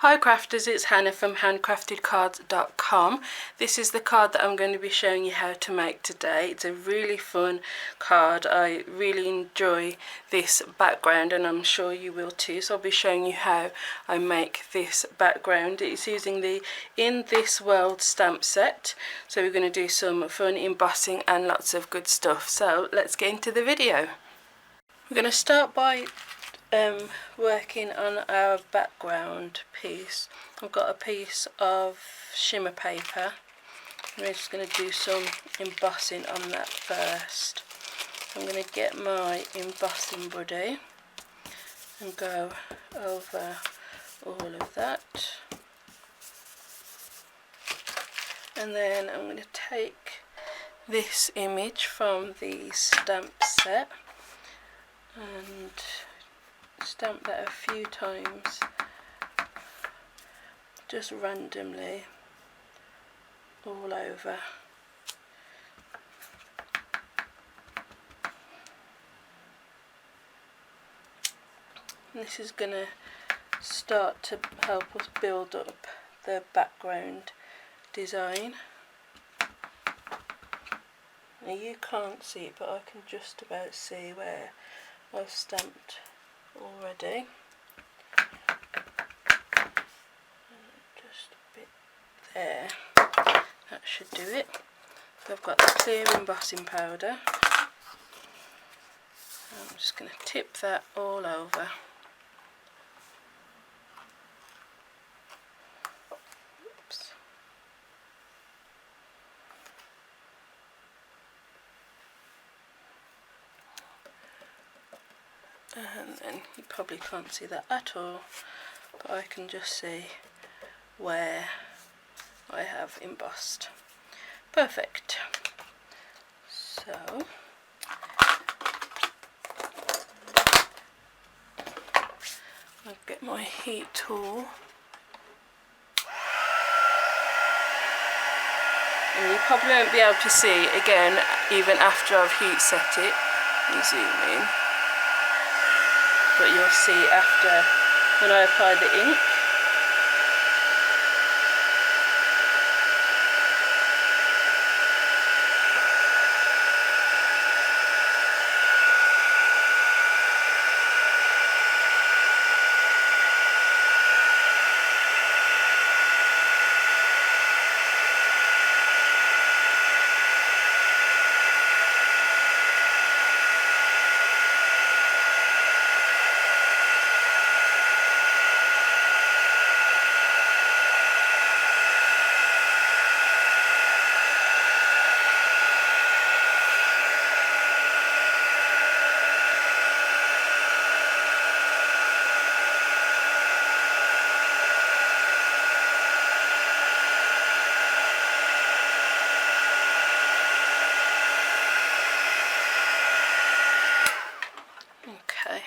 Hi crafters, it's Hannah from handcraftedcards.com. This is the card that I'm going to be showing you how to make today. It's a really fun card. I really enjoy this background and I'm sure you will too. So I'll be showing you how I make this background. It's using the In This World stamp set. So we're going to do some fun embossing and lots of good stuff. So let's get into the video. We're going to start by working on our background piece. I've got a piece of shimmer paper. We're just going to do some embossing on that first. I'm going to get my embossing buddy and go over all of that. And then I'm going to take this image from the stamp set and stamp that a few times, just randomly all over. And this is going to start to help us build up the background design. Now you can't see it, but I can just about see where I've stamped already. Just a bit there. That should do it. So I've got the clear embossing powder. I'm just going to tip that all over. Oops. And then you probably can't see that at all, but I can just see where I have embossed. Perfect. So I'll get my heat tool, and you probably won't be able to see again even after I've heat set it. Let me zoom in. But you'll see after when I apply the ink. Okay,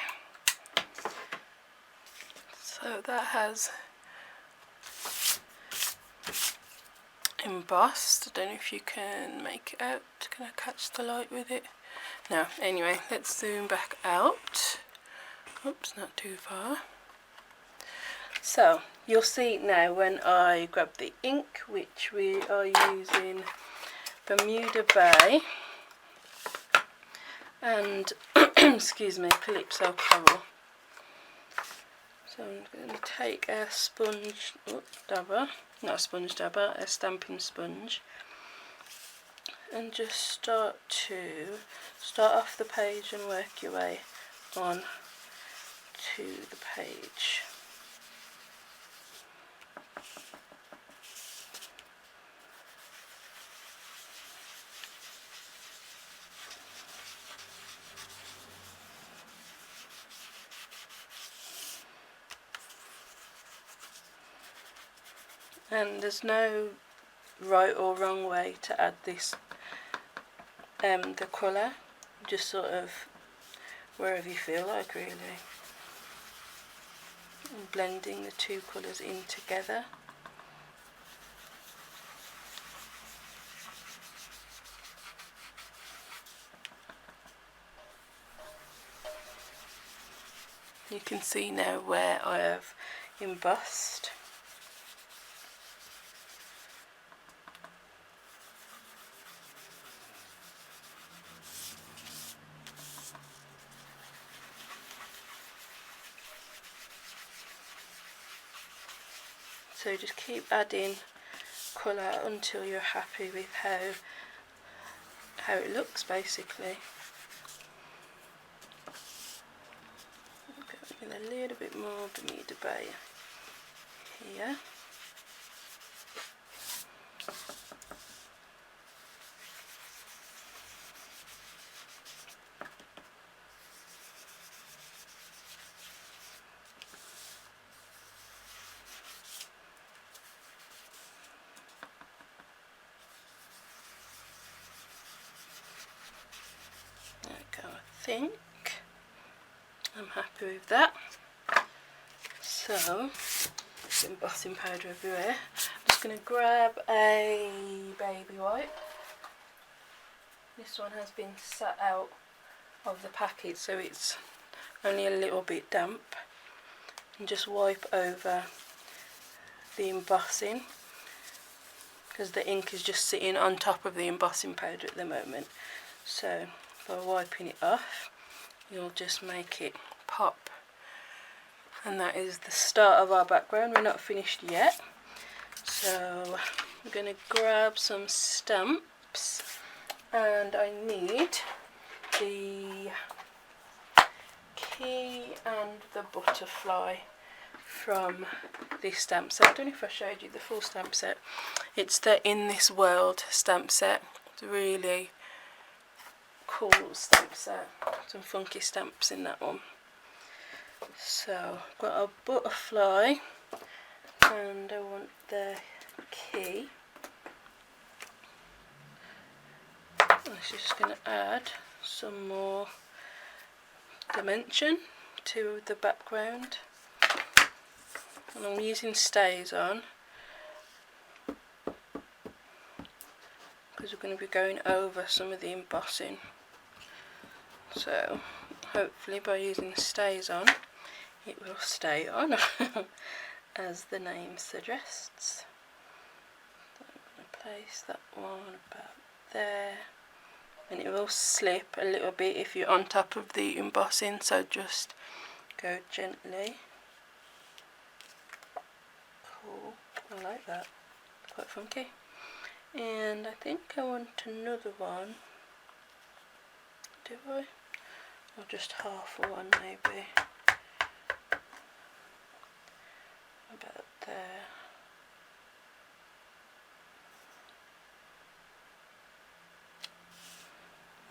so that has embossed. I don't know if you can make it out. Can I catch the light with it? No. Anyway, let's zoom back out. Oops, not too far. So you'll see now when I grab the ink, which we are using Bermuda Bay and excuse me, Calypso coral. So I'm going to take a sponge dabber, not a sponge dabber, a stamping sponge, and just start off the page and work your way on to the page. And there's no right or wrong way to add this, the colour, just sort of wherever you feel like really. And blending the two colours in together. You can see now where I have embossed. So just keep adding colour until you're happy with how it looks, basically. Go with a little bit more Bermuda Bay here. There we go, I think I'm happy with that. So, embossing powder everywhere. I'm just going to grab a baby wipe. This one has been sat out of the packet, so it's only a little bit damp, and just wipe over the embossing, because the ink is just sitting on top of the embossing powder at the moment. So by wiping it off, you'll just make it pop. And that is the start of our background. We're not finished yet. So I'm going to grab some stamps, and I need the key and the butterfly from this stamp set. I don't know if I showed you the full stamp set. It's the In This World stamp set. It's a really cool stamp set. Some funky stamps in that one. So I've got a butterfly, and I want the key. I'm just going to add some more dimension to the background, and I'm using Stazon because we're going to be going over some of the embossing. So hopefully by using Stazon it will stay on as the name suggests. So I'm going to place that one about there, and it will slip a little bit if you're on top of the embossing, so just go gently. Cool, I like that, quite funky. And I think I want another one. Do I? Or just half a one maybe. About there.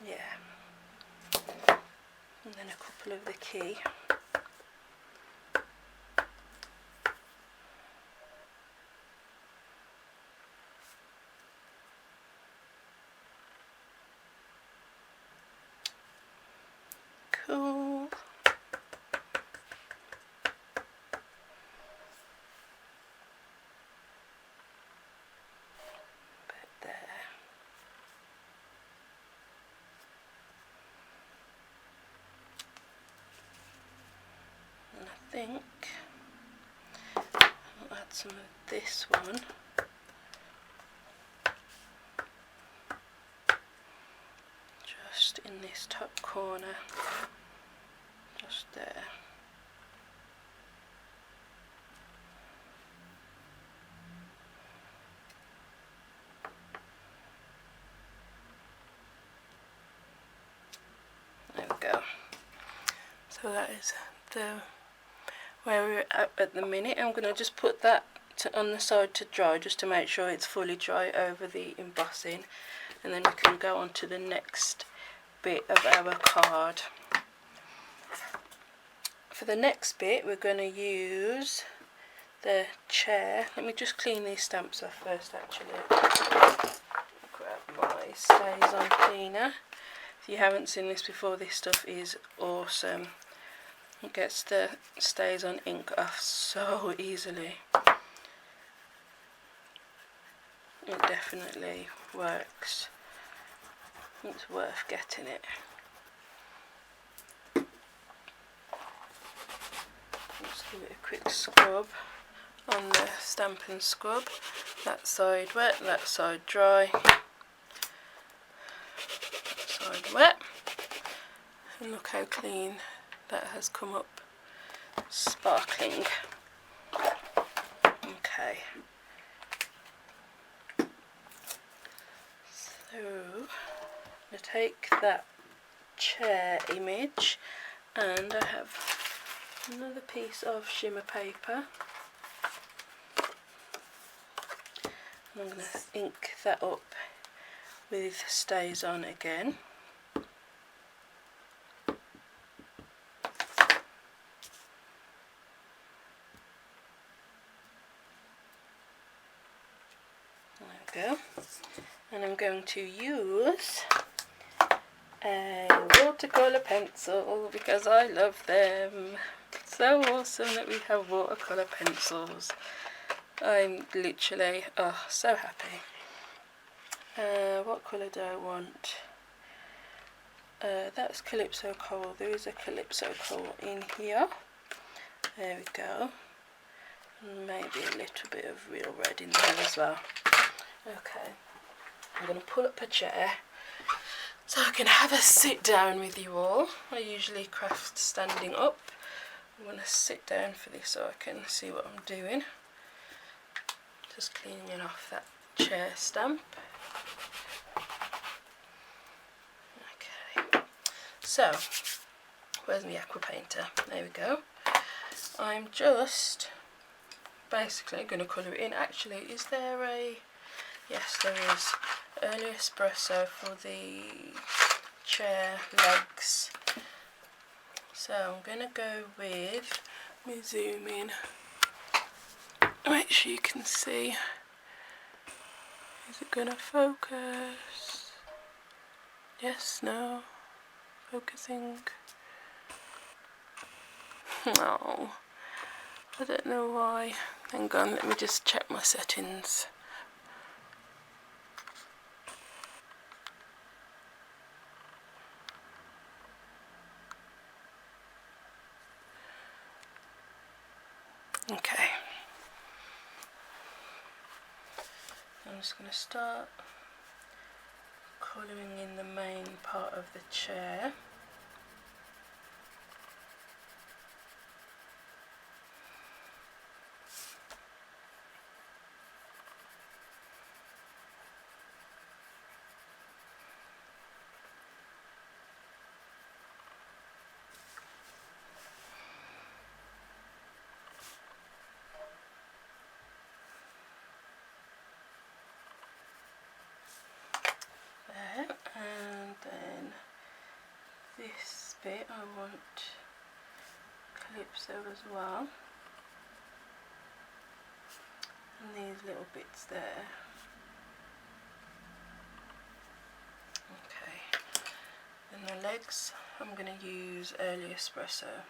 Yeah. And then a couple of the key. Cool. Bit there. And I think I'll add some of this one. Just in this top corner. Just there. There we go. So that is where we're at the minute. I'm going to just put that on the side to dry, just to make sure it's fully dry over the embossing, and then we can go on to the next bit of our card. For the next bit we're going to use the chair. Let me just clean these stamps off first actually. Grab my Stazon cleaner. If you haven't seen this before, this stuff is awesome. It gets the Stazon ink off so easily. It definitely works. It's worth getting it. Just give it a quick scrub on the Stampin' Scrub. That side wet, that side dry. That side wet. And look how clean that has come up. Sparkling. Okay. Okay, so I'm going to take that chair image, and I have another piece of shimmer paper. I'm going to ink that up with Stazon again. There we go. And I'm going to use a watercolor pencil because I love them. It's so awesome that we have watercolor pencils. I'm literally so happy. What colour do I want? That's Calypso coral. There is a Calypso coral in here. There we go. And maybe a little bit of real red in there as well. Okay, I'm going to pull up a chair so I can have a sit down with you all. I usually craft standing up. I'm going to sit down for this so I can see what I'm doing. Just cleaning off that chair stamp. Okay, so where's my aqua painter? There we go. I'm just basically going to colour it in. Actually, is there a... Yes, there is. Early espresso for the chair legs. So I'm going to go with... Let me zoom in. Make sure you can see. Is it going to focus? Yes, no. Focusing. No. I don't know why. Hang on, let me just check my settings. Okay. I'm just going to start colouring in the main part of the chair. And then this bit I want Calypso as well, and these little bits there. Okay, and the legs I'm going to use Early Espresso.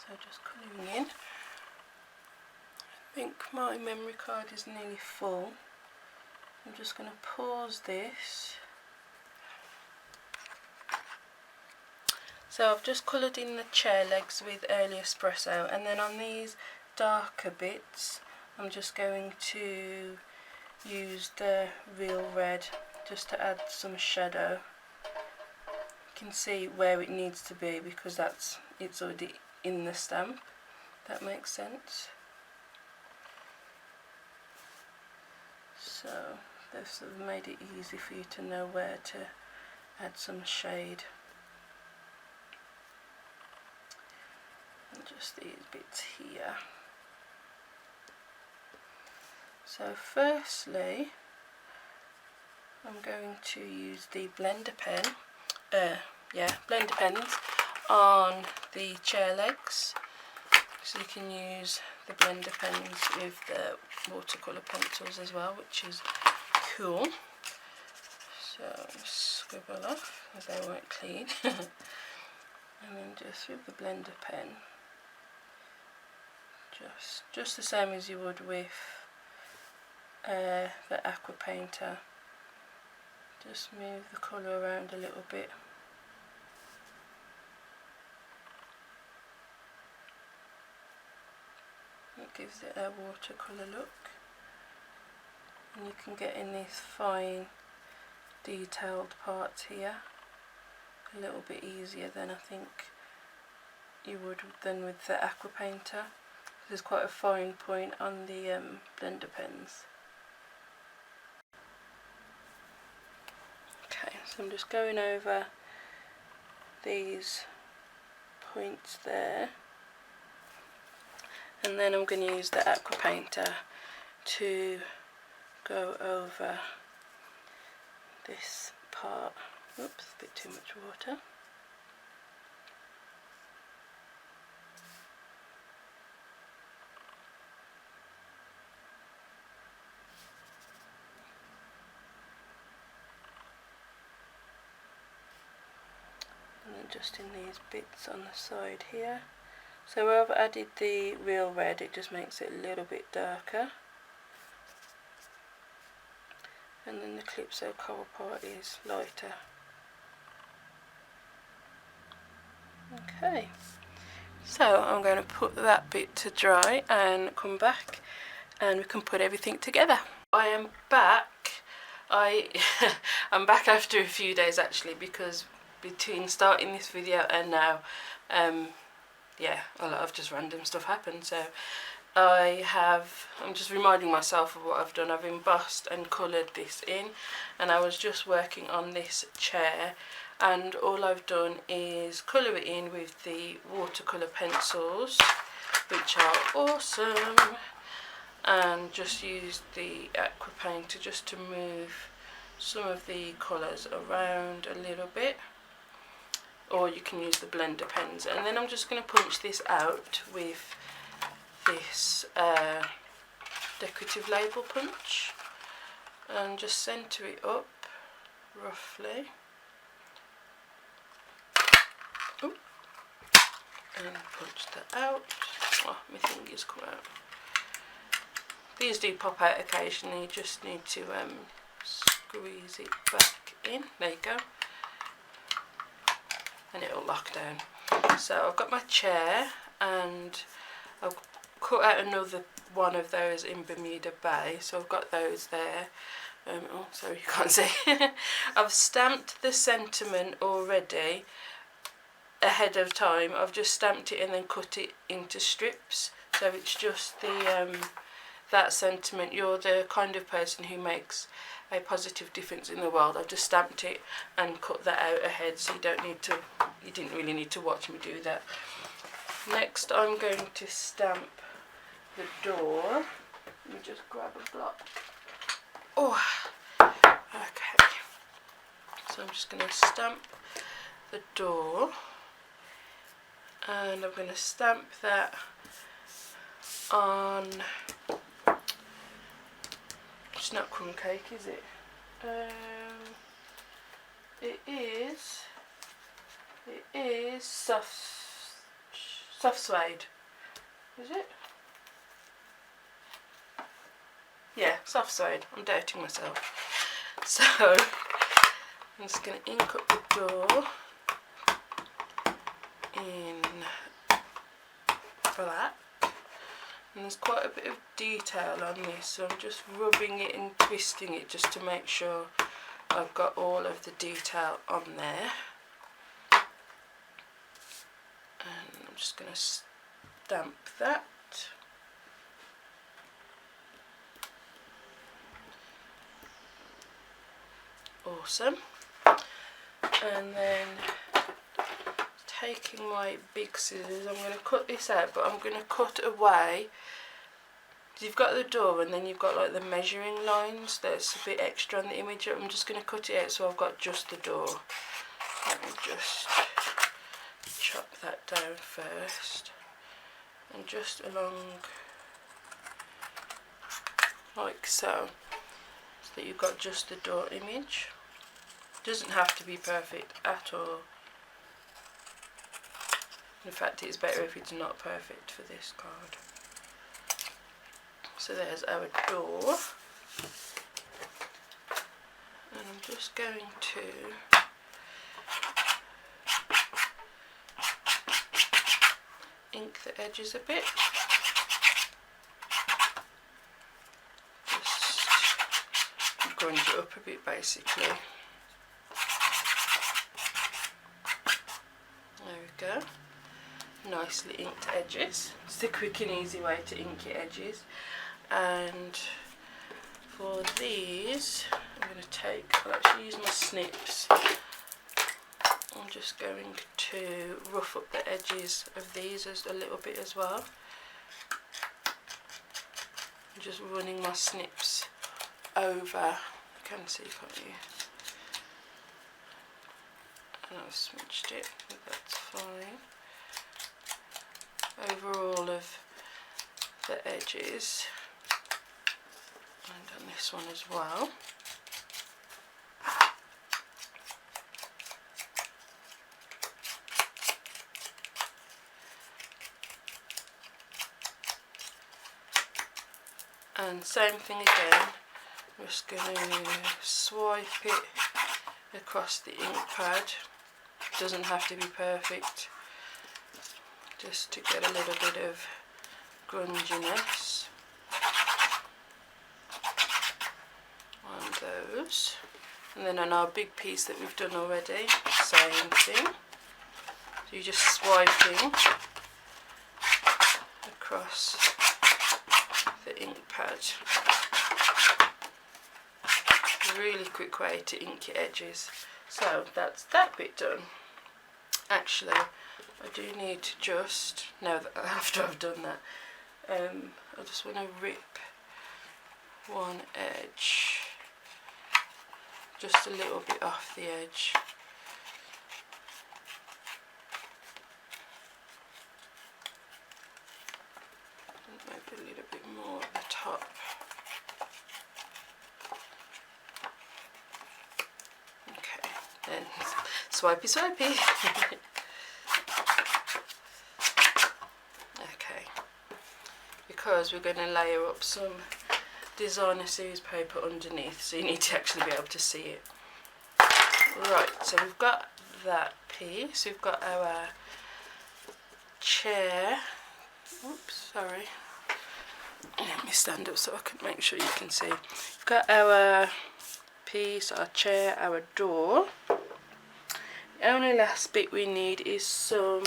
So just colouring in. I think my memory card is nearly full. I'm just going to pause this. So I've just coloured in the chair legs with Early Espresso, and then on these darker bits I'm just going to use the real red just to add some shadow. You can see where it needs to be because it's already in the stamp. That makes sense. So they've sort of made it easy for you to know where to add some shade. And just these bits here. So firstly, I'm going to use the blender pen, blender pens on the chair legs. So you can use the blender pens with the watercolor pencils as well, which is cool. So scribble off as they weren't clean. And then just with the blender pen, just the same as you would with the aqua painter. Just move the colour around a little bit. It gives it a watercolour look. and you can get in these fine detailed parts here a little bit easier than I think you would than with the aqua painter. There's quite a fine point on the blender pens. Okay, so I'm just going over these points there, and then I'm going to use the aqua painter to go over this part. Oops, a bit too much water. And then just in these bits on the side here. So where I've added the real red, it just makes it a little bit darker. And then the Calypso coral part is lighter. Okay, so I'm going to put that bit to dry and come back and we can put everything together. I am back. I'm back after a few days actually, because between starting this video and now, yeah, a lot of just random stuff happened. So I'm just reminding myself of what I've done. I've embossed and coloured this in, and I was just working on this chair, and all I've done is colour it in with the watercolor pencils, which are awesome, and just used the aqua painter just to move some of the colours around a little bit, or you can use the blender pens. And then I'm just going to punch this out with this decorative label punch and just centre it up roughly. Ooh. And punch that out. Oh, my fingers come out. These do pop out occasionally, you just need to squeeze it back in. There you go. And it'll lock down. So I've got my chair, and I've cut out another one of those in Bermuda Bay, so I've got those there. Oh, sorry, you can't see. I've stamped the sentiment already ahead of time. I've just stamped it and then cut it into strips, so it's just the that sentiment, you're the kind of person who makes a positive difference in the world. I've just stamped it and cut that out ahead, so you didn't really need to watch me do that. Next I'm going to stamp the door. Let me just grab a block. Oh, okay. So I'm just going to stamp the door, and I'm going to stamp that on. It's not crumb cake, is it? It is soft suede. Is it? Yeah, soft suede. I'm doubting myself. So I'm just going to ink up the door in black. And there's quite a bit of detail on this, so I'm just rubbing it and twisting it just to make sure I've got all of the detail on there. And I'm just going to stamp that. Awesome. And then taking my big scissors, I'm going to cut this out, but I'm going to cut away. You've got the door, and then you've got like the measuring lines that's a bit extra on the image. I'm just going to cut it out so I've got just the door. Let me just chop that down first, and just along like so, so that you've got just the door image. It doesn't have to be perfect at all. In fact, it's better if it's not perfect for this card. So there's our door, and I'm just going to ink the edges a bit, just grunge it up a bit basically. There we go. Nicely inked edges. It's the quick and easy way to ink your edges. And for these, I'm going to take, I'll actually use my snips. I'm just going to rough up the edges of these a little bit as well. I'm just running my snips over. You can see, can't you? And I've smudged it, but that's fine. Over all of the edges, and on this one as well. And same thing again, I'm just going to swipe it across the ink pad. It doesn't have to be perfect, just to get a little bit of grunginess on those. And then on our big piece that we've done already, same thing. So you're just swiping across the ink pad. A really quick way to ink your edges. So that's that bit done. Actually, I do need to just, now that after I've done that, I just want to rip one edge, just a little bit off the edge. Maybe a little bit more at the top. Okay, then swipey swipey. Okay, because we're going to layer up some designer series paper underneath, so you need to actually be able to see it. Right, so we've got that piece, we've got our chair. Oops, sorry. Let me stand up so I can make sure you can see. We've got our piece, our chair, our door. The only last bit we need is some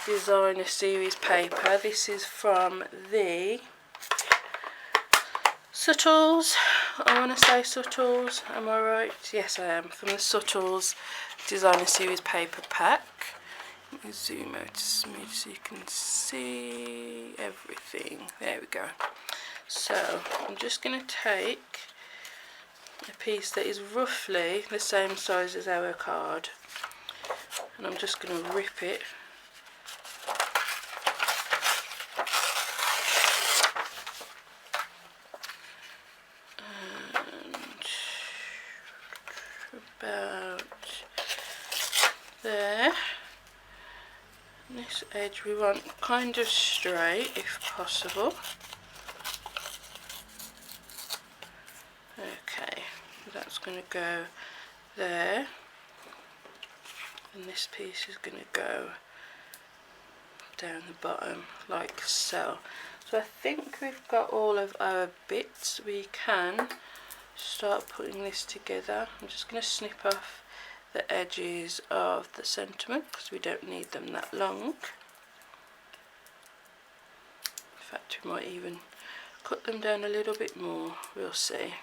designer series paper. This is from the Subtles. I want to say Subtles, am I right? Yes, I am. From the Subtles designer series paper pack. Let me zoom out a smidge so you can see everything. There we go. So I'm just going to take a piece that is roughly the same size as our card, and I'm just going to rip it and about there. This edge we want kind of straight if possible. Okay, that's going to go there, and this piece is going to go down the bottom like so. So I think we've got all of our bits. We can start putting this together. I'm just going to snip off the edges of the sentiment because we don't need them that long. In fact, we might even cut them down a little bit more, we'll see.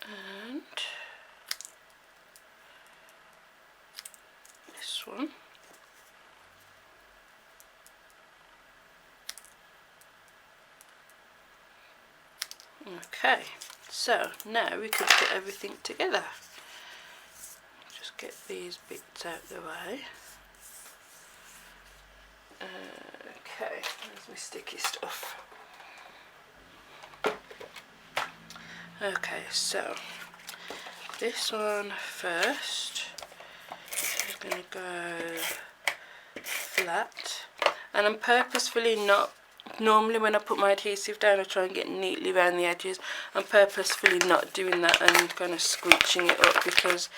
And this one. Okay, so now we can put everything together. Just get these bits out the way. Okay, there's my sticky stuff. Okay, so this one first is going to go flat, and I'm purposefully not. Normally when I put my adhesive down I try and get neatly around the edges. I'm purposefully not doing that and kind of scooching it up because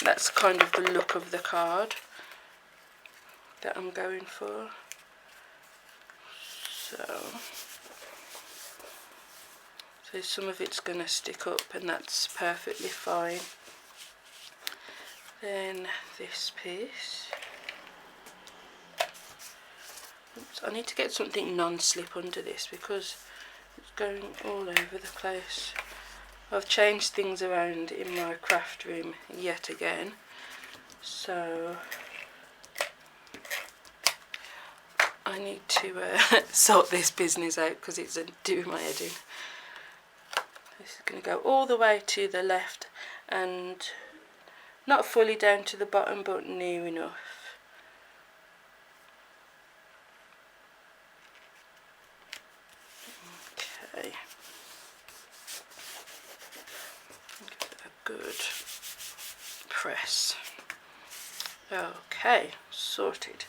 that's kind of the look of the card that I'm going for. So some of it's going to stick up, and that's perfectly fine. Then this piece. Oops, I need to get something non-slip under this because it's going all over the place. I've changed things around in my craft room yet again, so I need to sort this business out because it's doing my head in. This is going to go all the way to the left and not fully down to the bottom, but near enough. Okay. Give it a good press. Okay, sorted.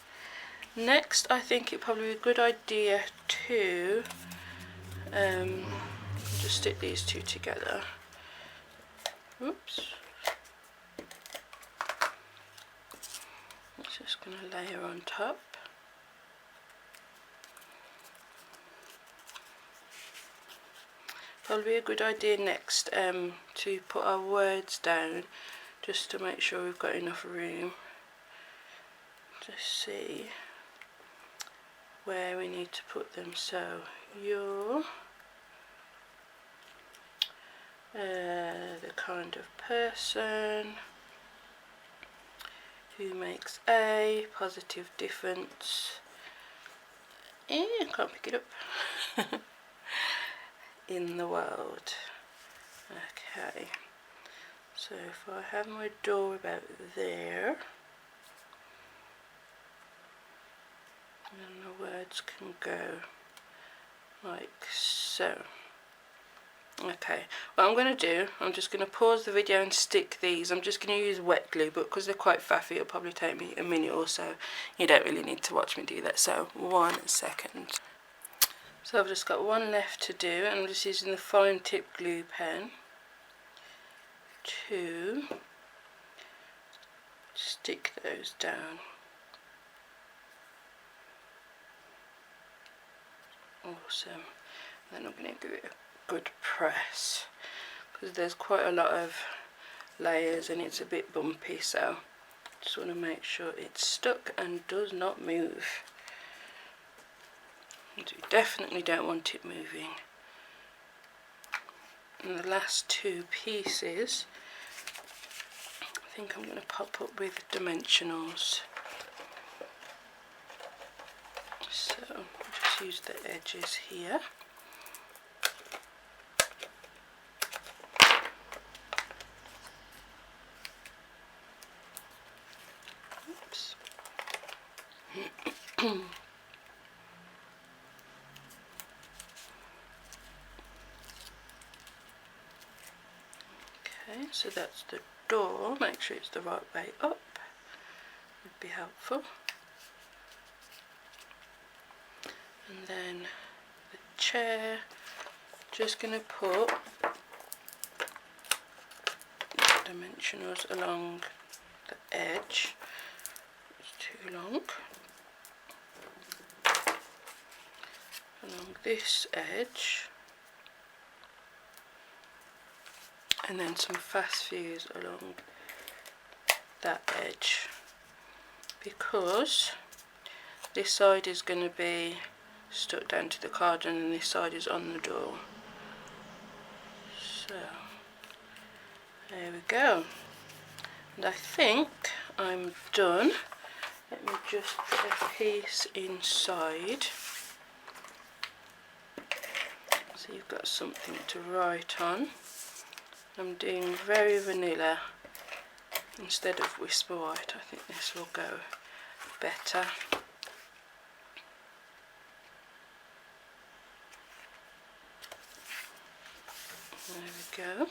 Next, I think it'd probably be a good idea to just stick these two together. Oops. It's just going to layer on top. Probably a good idea next to put our words down, just to make sure we've got enough room to see where we need to put them. So you're the kind of person who makes a positive difference. I can't pick it up. In the world. Okay, so if I have my door about there, then the words can go like so. Okay, what I'm going to do, I'm just going to pause the video and stick these. I'm just going to use wet glue, but because they're quite faffy, it'll probably take me a minute or so. You don't really need to watch me do that, so 1 second. So I've just got one left to do, and I'm just using the fine tip glue pen to stick those down. Awesome. And then I'm going to give it a good press because there's quite a lot of layers and it's a bit bumpy, so just want to make sure it's stuck and does not move. We definitely don't want it moving. And the last two pieces, I think I'm going to pop up with dimensionals. So I'll just use the edges here. Oops. Okay, so that's the door. Make sure it's the right way up, would be helpful. And then the chair, just going to put dimensionals along the edge. It's too long. Along this edge. And then some fast fuse along that edge, because this side is going to be stuck down to the card and this side is on the door. So there we go, and I think I'm done. Let me just put a piece inside so you've got something to write on. I'm doing very vanilla instead of Whisper White. I think this will go better. There we go.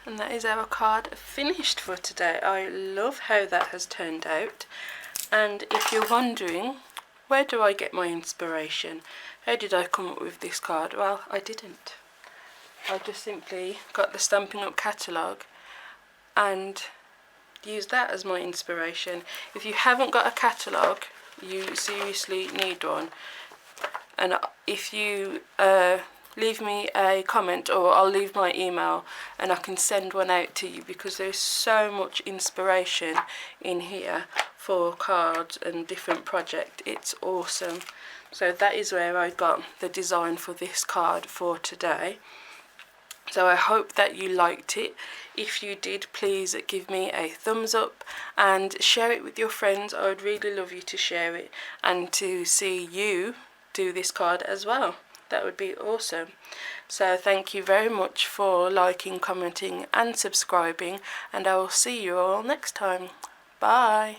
And that is our card finished for today. I love how that has turned out. And if you're wondering, where do I get my inspiration? How did I come up with this card? Well, I didn't. I just simply got the Stampin' Up catalogue and used that as my inspiration. If you haven't got a catalogue, you seriously need one. and if you leave me a comment, or I'll leave my email and I can send one out to you, because there's so much inspiration in here for cards and different projects. It's awesome. So that is where I got the design for this card for today. So I hope that you liked it. If you did, please give me a thumbs up and share it with your friends. I would really love you to share it and to see you do this card as well. That would be awesome. So thank you very much for liking, commenting and subscribing, and I will see you all next time. Bye.